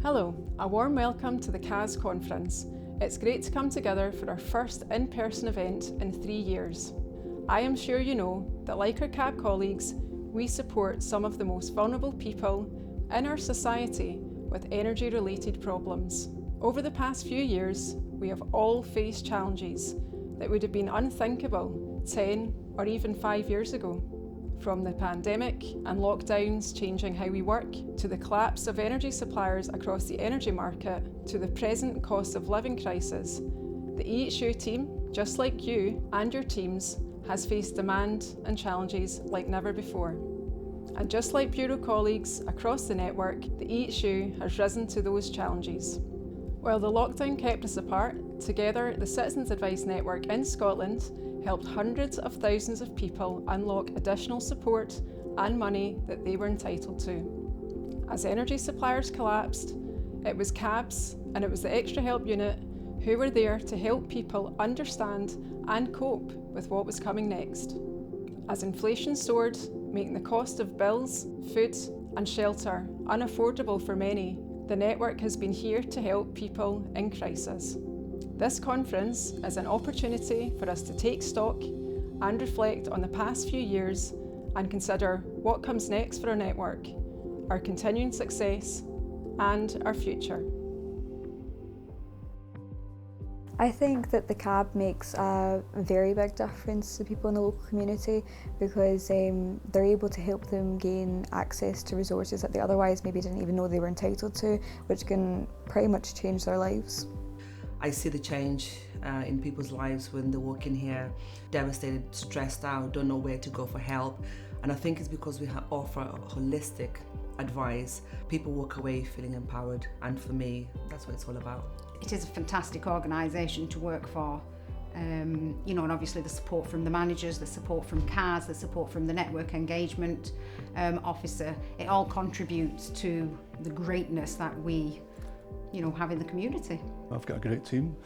Hello, a warm welcome to the CAS conference. It's great to come together for our first in-person event in 3 years. I am sure you know that like our CAB colleagues, we support some of the most vulnerable people in our society with energy-related problems. Over the past few years, we have all faced challenges that would have been unthinkable 10 or even 5 years ago. From the pandemic and lockdowns changing how we work, to the collapse of energy suppliers across the energy market, to the present cost of living crisis, the EHU team, just like you and your teams, has faced demand and challenges like never before. And just like Bureau colleagues across the network, the EHU has risen to those challenges. While the lockdown kept us apart, together the Citizens Advice Network in Scotland helped hundreds of thousands of people unlock additional support and money that they were entitled to. As energy suppliers collapsed, it was CABs and it was the Extra Help Unit who were there to help people understand and cope with what was coming next. As inflation soared, making the cost of bills, food and shelter unaffordable for many, the network has been here to help people in crisis. This conference is an opportunity for us to take stock and reflect on the past few years and consider what comes next for our network, our continuing success and our future. I think that the CAB makes a very big difference to people in the local community because they're able to help them gain access to resources that they otherwise maybe didn't even know they were entitled to, which can pretty much change their lives. I see the change in people's lives when they walk in here, devastated, stressed out, don't know where to go for help. And I think it's because we offer holistic advice. People walk away feeling empowered, and for me, that's what it's all about. It is a fantastic organisation to work for. And obviously the support from the managers, the support from CAS, the support from the network engagement officer, it all contributes to the greatness that we have in the community. I've got a great team,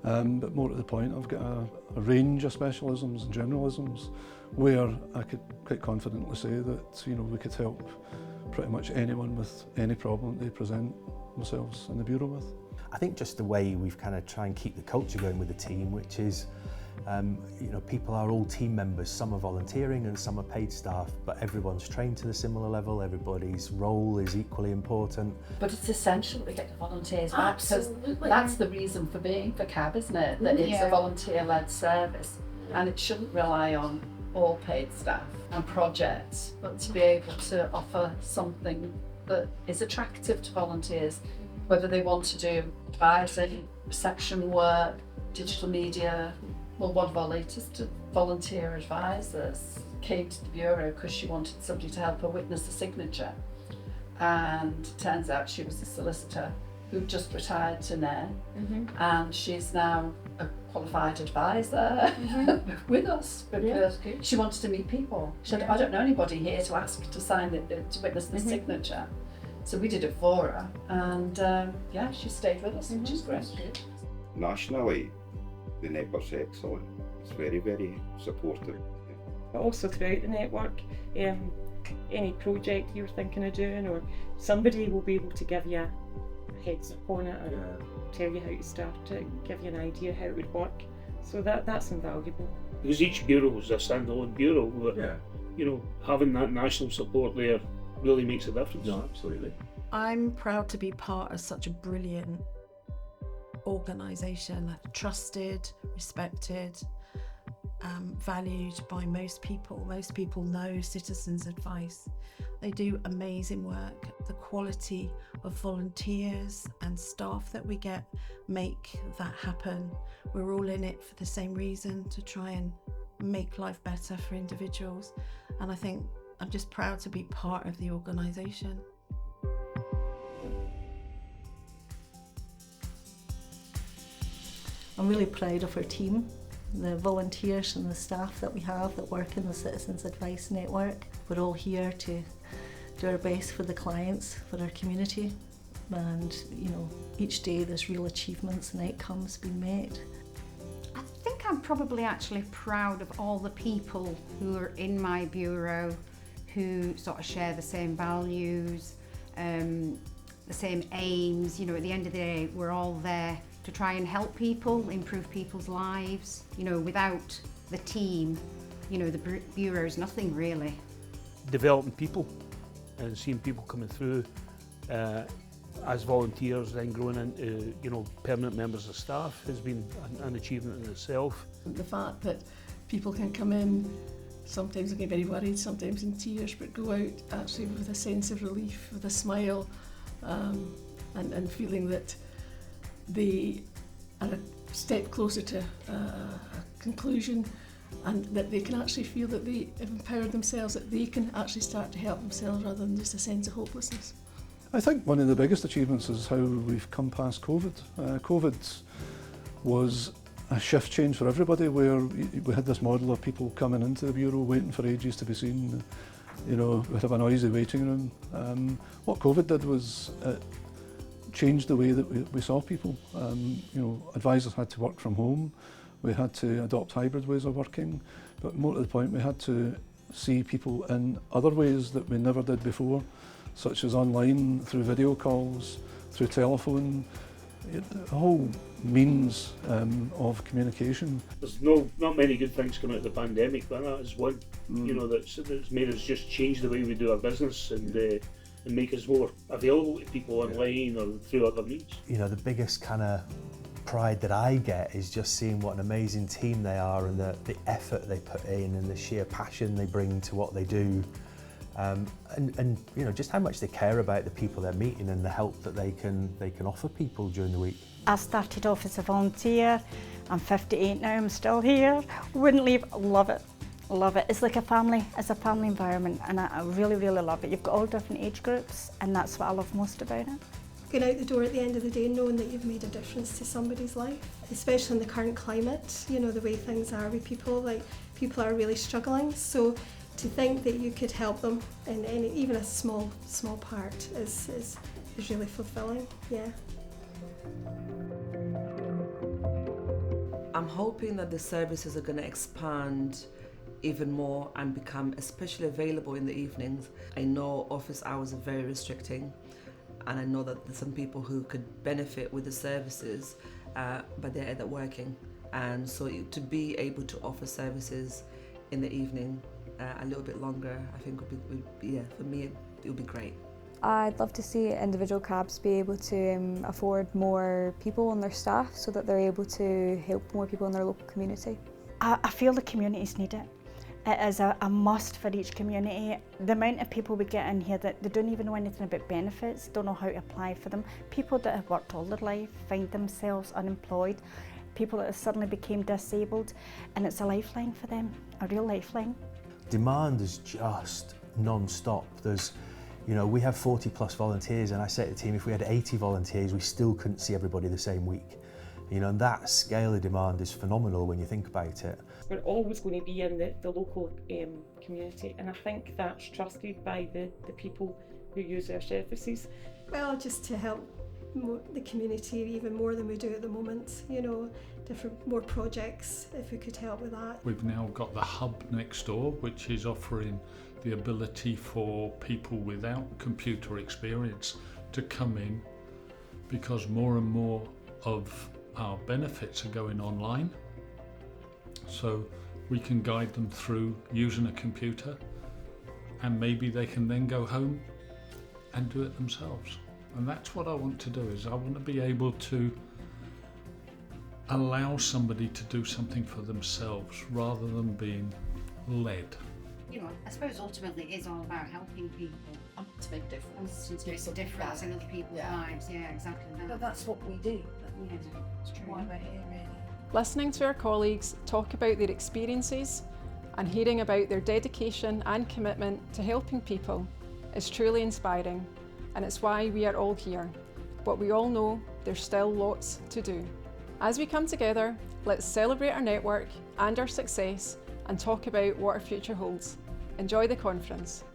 but more to the point, I've got a range of specialisms and generalisms where I could quite confidently say that we could help pretty much anyone with any problem they present themselves in the Bureau with. I think just the way we've kind of try and keep the culture going with the team, which is, people are all team members. Some are volunteering and some are paid staff, but everyone's trained to the similar level. Everybody's role is equally important. But it's essential we get the volunteers back. Absolutely. Because that's the reason for being for CAB, isn't it? That it's a volunteer-led service, and it shouldn't rely on all paid staff and projects, but to be able to offer something that is attractive to volunteers, whether they want to do advising, reception work, digital media. Well, one of our latest volunteer advisors came to the Bureau because she wanted somebody to help her witness a signature. And it turns out she was a solicitor who just retired to NAIR, and she's now a qualified advisor with us because she wanted to meet people. She said, I don't know anybody here to ask to sign it, to witness the signature. So we did it for her, and she stayed with us, which is great. Nationally, the network's excellent. It's very, very supportive. Also throughout the network, any project you're thinking of doing, or somebody will be able to give you a heads up on it, or tell you how to start it, give you an idea how it would work. So that's invaluable. Because each bureau is a standalone bureau, but having that national support there really makes a difference. No, absolutely. I'm proud to be part of such a brilliant organisation, trusted, respected, valued by most people. Most people know Citizens Advice. They do amazing work. The quality of volunteers and staff that we get make that happen. We're all in it for the same reason, to try and make life better for individuals. And I think I'm just proud to be part of the organisation. I'm really proud of our team, the volunteers and the staff that we have that work in the Citizens Advice Network. We're all here to do our best for the clients, for our community, and each day there's real achievements and outcomes being met. I think I'm probably actually proud of all the people who are in my bureau who sort of share the same values, the same aims. You know, at the end of the day, we're all there to try and help people, improve people's lives. You know, without the team, you know, the Bureau is nothing really. Developing people and seeing people coming through as volunteers, then growing into, you know, permanent members of staff has been an achievement in itself. The fact that people can come in, sometimes looking very worried, sometimes in tears, but go out actually with a sense of relief, with a smile, and feeling that they are a step closer to a conclusion, and that they can actually feel that they have empowered themselves, that they can actually start to help themselves rather than just a sense of hopelessness. I think one of the biggest achievements is how we've come past COVID. COVID was a shift change for everybody, where we had this model of people coming into the Bureau waiting for ages to be seen. You know, we'd have a noisy waiting room. What COVID did was it changed the way that we saw people. You know, advisors had to work from home. We had to adopt hybrid ways of working, but more to the point, we had to see people in other ways that we never did before, such as online, through video calls, through telephone, a whole means of communication. There's not many good things coming out of the pandemic, but that is one. You know, that's made us just change the way we do our business and make us more available to people online or through other means. You know, the biggest kind of pride that I get is just seeing what an amazing team they are, and the effort they put in and the sheer passion they bring to what they do. And you know, just how much they care about the people they're meeting and the help that they can offer people during the week. I started off as a volunteer. I'm 58 now, I'm still here. Wouldn't leave, love it. Love it. It's like a family, it's a family environment, and I really, really love it. You've got all different age groups, and that's what I love most about it. Going out the door at the end of the day knowing that you've made a difference to somebody's life, especially in the current climate, you know, the way things are with people, like people are really struggling. So to think that you could help them in even a small part is really fulfilling, yeah. I'm hoping that the services are going to expand even more and become especially available in the evenings. I know office hours are very restricting, and I know that there's some people who could benefit with the services, but they're either working. And so to be able to offer services in the evening a little bit longer, I think would be for me, it would be great. I'd love to see individual cabs be able to afford more people on their staff so that they're able to help more people in their local community. I feel the communities need it. It is a must for each community. The amount of people we get in here that they don't even know anything about benefits, don't know how to apply for them, people that have worked all their life find themselves unemployed, people that have suddenly became disabled, and it's a lifeline for them, a real lifeline. Demand is just non-stop. There's, you know, we have 40 plus volunteers, and I say to the team, if we had 80 volunteers, we still couldn't see everybody the same week. You know, and that scale of demand is phenomenal when you think about it. We're always going to be in the local community, and I think that's trusted by the people who use our services. Well, just to help the community even more than we do at the moment, you know, more projects, if we could help with that. We've now got the hub next door, which is offering the ability for people without computer experience to come in, because more and more of our benefits are going online. So we can guide them through using a computer, and maybe they can then go home and do it themselves. And that's what I want to do, is I want to be able to allow somebody to do something for themselves rather than being led. You know, I suppose ultimately it is all about helping people. To make a difference. To make a difference in other people's lives, yeah, exactly that. But that's what we do. It's true. Why we're here, really. Listening to our colleagues talk about their experiences and hearing about their dedication and commitment to helping people is truly inspiring, and it's why we are all here. But we all know there's still lots to do. As we come together, let's celebrate our network and our success and talk about what our future holds. Enjoy the conference.